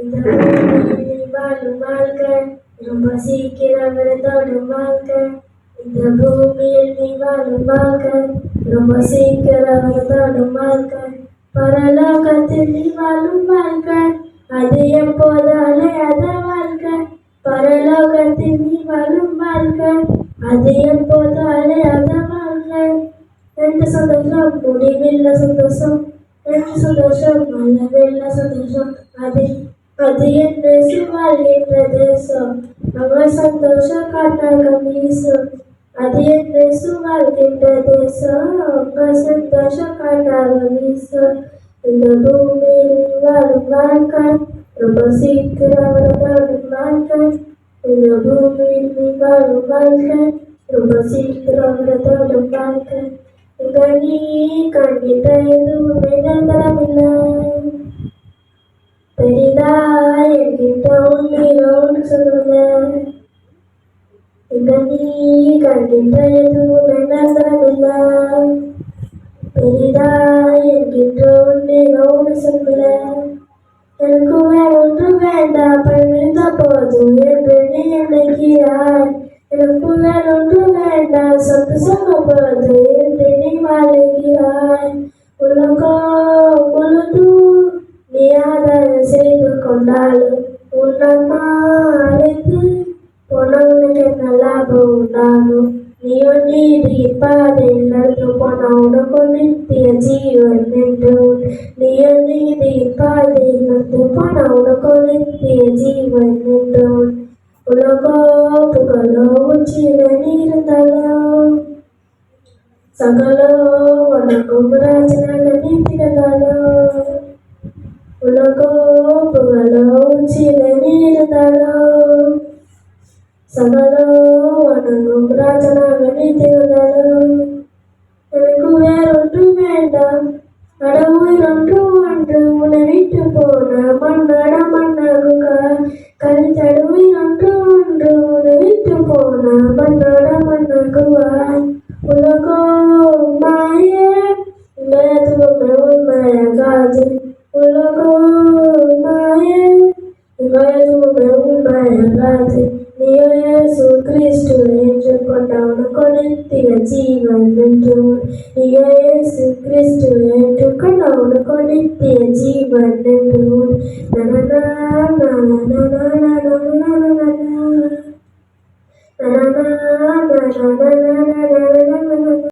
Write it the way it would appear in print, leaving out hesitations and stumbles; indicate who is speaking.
Speaker 1: இந்த பூமியில் வாழும் வாழ்க்கை ரொம்ப சீக்கிரம் விழுந்தோடும் வாழ்க்கை. இந்த பூமியில் நீ வாழும் வாழ்க்கை ரொம்ப சீக்கிரம் விழுந்தோடும் வாழ்க்கை. பரலோகத்தில் நீ வாழும் வாழ்க்கை அது எப்போதாலே அத வாழ்க்கை. பரலோகத்தில் நீ வாழும் வாழ்க்கை அது எப்போதாலே அத வாழ்க்கை. எந்த சந்தோஷம் முடிவில்ல சந்தோஷம், எந்த சந்தோஷம் அளவில்ல சந்தோஷம். அது என்று வாழ்கின்ற தேசம் அவர் சந்தோஷ காட்டாக வீசும். அது என்று வாழ்கின்ற தேசம் அவர் சந்தோஷ காட்டாக வீசும். இந்த பூமியில் வாழும் வாழ்க்கை ரொம்ப சீக்கிரம் விழுந்தோடும் வாழ்க்கை. இந்த பூமியில் வாழும் வாழ்க்கை ரொம்ப சீக்கிரம் விழுந்தோடும் வாழ்க்கை. இங்க நீ கண்டித்த எதுவுமே நிரந்தரமில்லை. பெரிதா என்கிட்ட ஒன்று சொல்லுங்க. இங்க நீ கண்டித்த எதுவுமே நிரந்தரமில்லை. பெரிதா என்கிட்ட ஒன்று சொல்லுங்க. எனக்கு வேற ஒன்று வேண்டாம் பழுந்த போதும் என்று நீ நினைக்கிறாய். எனக்கு வேற ஒன்று வேண்டாம் சொந்த போது என்று நீ வாழுகிறாய். உலகம் முழுதும் நீ ஆதாயம் செய்து கொண்டாலும் உன்னம்மா அழைத்து போனவனுக்கு என்ன லாபம் உண்டாகும். நீயோ நீதியின் பாதையில் நடந்து போன உனக்கு நித்திய ஜீவன் என்று. நீயோ நீதியின் பாதையில் நடந்து போன உனக்கு நித்திய ஜீவன் என்று. உலகோ புகழோ உச்சியில நீ இருந்தாலோ சகலோ உனக்கும் ராஜனாக நீ திறந்தாலோ. உலகோ புகழோ உச்சியில நீ இருந்தாலோ சகலோ உனக்கும் ராஜனாக நீ திறந்தாலோ. எனக்கு வேற ஒன்று வேண்டாம் அட உயிர் ஒன்று உன்னை விட்டு போன மண்ணாட மண்ணாகுக. கழித்தட உயிர் ஒன்று உன்னை விட்டு போன மண்ணாட மண்ணாகுவாய். உலகோ மாய எதுவுமே உண்மையாகாது. உலகோ மாய எதுவுமே உண்மையாகாது. நீயோ இயேசு கிறிஸ்து என்று கொண்டவனுக்கு நித்திய ஜீவன் என்று. நீயோ இயேசு கிறிஸ்து என்று கொண்டவனுக்கு நித்திய ஜீவன் என்று. நனனா நனனா நனனா நனனா நனனா நனனா.